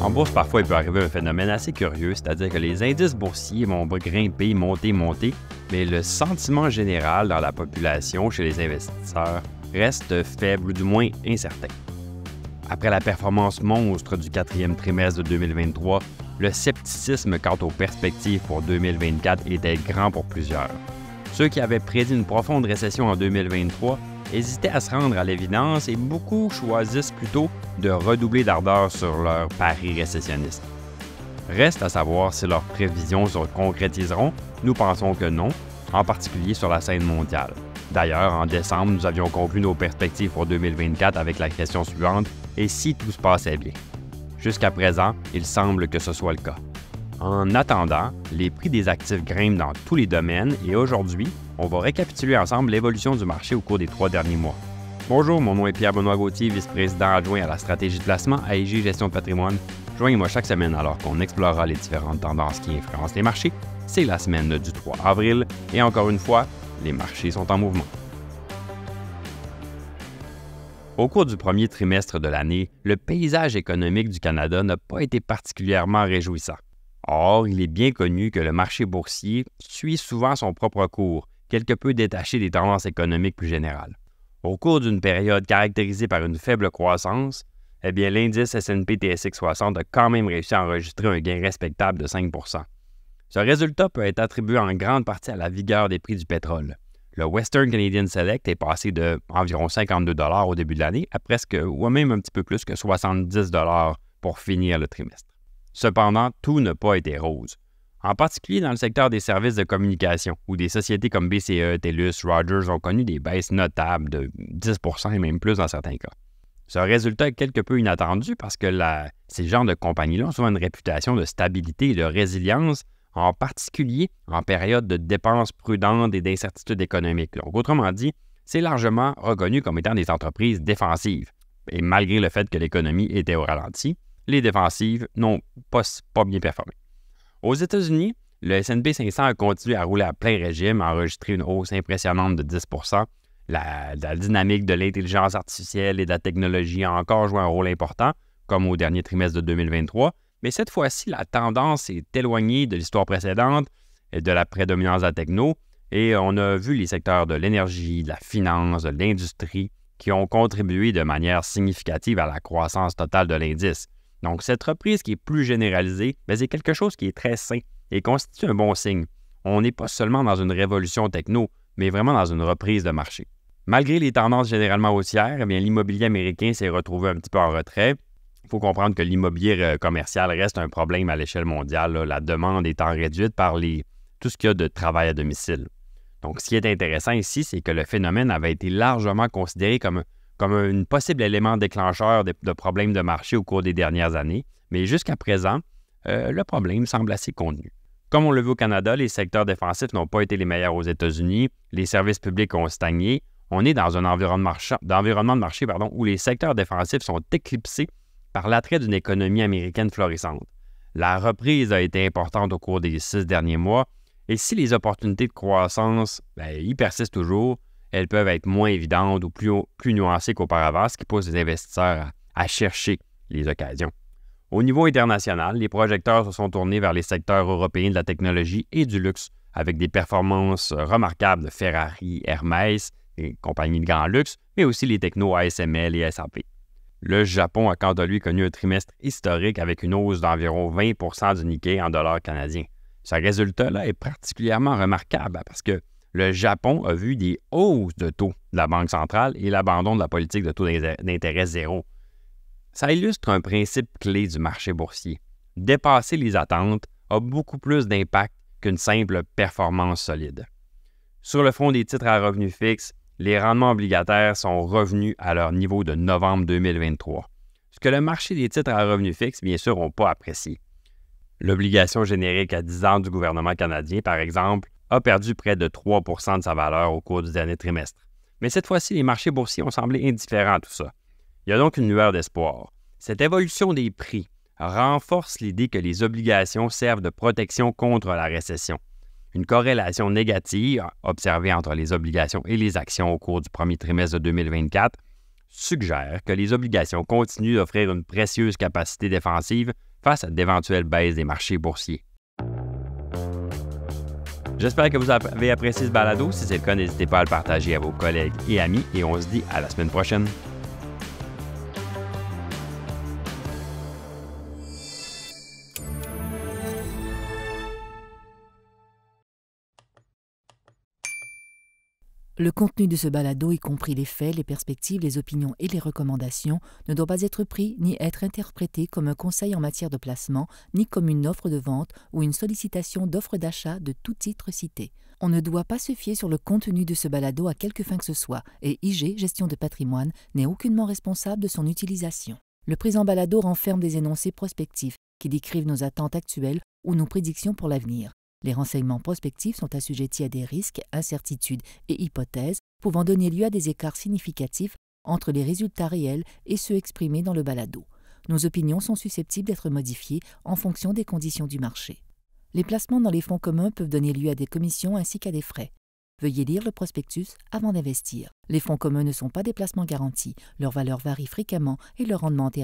En bourse, parfois, il peut arriver un phénomène assez curieux, c'est-à-dire que les indices boursiers vont grimper, monter, mais le sentiment général dans la population, chez les investisseurs, reste faible ou du moins incertain. Après la performance monstre du quatrième trimestre de 2023, le scepticisme quant aux perspectives pour 2024 était grand pour plusieurs. Ceux qui avaient prédit une profonde récession en 2023 hésitaient à se rendre à l'évidence et beaucoup choisissent plutôt de redoubler d'ardeur sur leur pari récessionniste. Reste à savoir si leurs prévisions se concrétiseront. Nous pensons que non, en particulier sur la scène mondiale. D'ailleurs, en décembre, nous avions conclu nos perspectives pour 2024 avec la question suivante « Et si tout se passait bien? » Jusqu'à présent, il semble que ce soit le cas. En attendant, les prix des actifs grimpent dans tous les domaines et aujourd'hui, on va récapituler ensemble l'évolution du marché au cours des 3 derniers mois. Bonjour, mon nom est Pierre-Benoît Gauthier, vice-président adjoint à la stratégie de placement à IG Gestion de patrimoine. Joignez-moi chaque semaine alors qu'on explorera les différentes tendances qui influencent les marchés. C'est la semaine du 3 avril et encore une fois, les marchés sont en mouvement. Au cours du premier trimestre de l'année, le paysage économique du Canada n'a pas été particulièrement réjouissant. Or, il est bien connu que le marché boursier suit souvent son propre cours, quelque peu détaché des tendances économiques plus générales. Au cours d'une période caractérisée par une faible croissance, l'indice S&P/TSX 60 a quand même réussi à enregistrer un gain respectable de 5 %. Ce résultat peut être attribué en grande partie à la vigueur des prix du pétrole. Le Western Canadian Select est passé de environ 52 $ au début de l'année à presque, ou même un petit peu plus que 70 $ pour finir le trimestre. Cependant, tout n'a pas été rose. En particulier dans le secteur des services de communication, où des sociétés comme BCE, TELUS, Rogers ont connu des baisses notables de 10 % et même plus dans certains cas. Ce résultat est quelque peu inattendu parce que ces genres de compagnies-là ont souvent une réputation de stabilité et de résilience, en particulier en période de dépenses prudentes et d'incertitudes économiques. Donc, autrement dit, c'est largement reconnu comme étant des entreprises défensives. Et malgré le fait que l'économie était au ralenti, les défensives n'ont pas bien performé. Aux États-Unis, le S&P 500 a continué à rouler à plein régime, a enregistré une hausse impressionnante de 10 %. La dynamique de l'intelligence artificielle et de la technologie a encore joué un rôle important, comme au dernier trimestre de 2023, mais cette fois-ci, la tendance est éloignée de l'histoire précédente et de la prédominance de la techno, et on a vu les secteurs de l'énergie, de la finance, de l'industrie qui ont contribué de manière significative à la croissance totale de l'indice. Donc, cette reprise qui est plus généralisée, c'est quelque chose qui est très sain et constitue un bon signe. On n'est pas seulement dans une révolution techno, mais vraiment dans une reprise de marché. Malgré les tendances généralement haussières, l'immobilier américain s'est retrouvé un petit peu en retrait. Il faut comprendre que l'immobilier commercial reste un problème à l'échelle mondiale. La demande étant réduite par tout ce qu'il y a de travail à domicile. Donc, ce qui est intéressant ici, c'est que le phénomène avait été largement considéré comme un possible élément déclencheur de problèmes de marché au cours des dernières années. Mais jusqu'à présent, le problème semble assez contenu. Comme on le vu au Canada, les secteurs défensifs n'ont pas été les meilleurs aux États-Unis. Les services publics ont stagné. On est dans un environnement de marché où les secteurs défensifs sont éclipsés par l'attrait d'une économie américaine florissante. La reprise a été importante au cours des 6 derniers mois. Et si les opportunités de croissance y persistent toujours, elles peuvent être moins évidentes ou plus nuancées qu'auparavant, ce qui pousse les investisseurs à chercher les occasions. Au niveau international, les projecteurs se sont tournés vers les secteurs européens de la technologie et du luxe, avec des performances remarquables de Ferrari, Hermès et compagnies de grand luxe, mais aussi les technos ASML et SAP. Le Japon a quant à lui connu un trimestre historique avec une hausse d'environ 20 % du Nikkei en dollars canadiens. Ce résultat-là est particulièrement remarquable parce que le Japon a vu des hausses de taux de la Banque centrale et l'abandon de la politique de taux d'intérêt zéro. Ça illustre un principe clé du marché boursier. Dépasser les attentes a beaucoup plus d'impact qu'une simple performance solide. Sur le front des titres à revenus fixes, les rendements obligataires sont revenus à leur niveau de novembre 2023. Ce que le marché des titres à revenus fixes, bien sûr, n'ont pas apprécié. L'obligation générique à 10 ans du gouvernement canadien, par exemple, a perdu près de 3 % de sa valeur au cours du dernier trimestre. Mais cette fois-ci, les marchés boursiers ont semblé indifférents à tout ça. Il y a donc une lueur d'espoir. Cette évolution des prix renforce l'idée que les obligations servent de protection contre la récession. Une corrélation négative observée entre les obligations et les actions au cours du premier trimestre de 2024 suggère que les obligations continuent d'offrir une précieuse capacité défensive face à d'éventuelles baisses des marchés boursiers. J'espère que vous avez apprécié ce balado. Si c'est le cas, n'hésitez pas à le partager à vos collègues et amis et on se dit à la semaine prochaine. Le contenu de ce balado, y compris les faits, les perspectives, les opinions et les recommandations, ne doit pas être pris ni être interprété comme un conseil en matière de placement, ni comme une offre de vente ou une sollicitation d'offre d'achat de tout titre cité. On ne doit pas se fier sur le contenu de ce balado à quelque fin que ce soit, et IG, Gestion de patrimoine, n'est aucunement responsable de son utilisation. Le présent balado renferme des énoncés prospectifs qui décrivent nos attentes actuelles ou nos prédictions pour l'avenir. Les renseignements prospectifs sont assujettis à des risques, incertitudes et hypothèses pouvant donner lieu à des écarts significatifs entre les résultats réels et ceux exprimés dans le balado. Nos opinions sont susceptibles d'être modifiées en fonction des conditions du marché. Les placements dans les fonds communs peuvent donner lieu à des commissions ainsi qu'à des frais. Veuillez lire le prospectus avant d'investir. Les fonds communs ne sont pas des placements garantis, leur valeur varie fréquemment et leur rendement est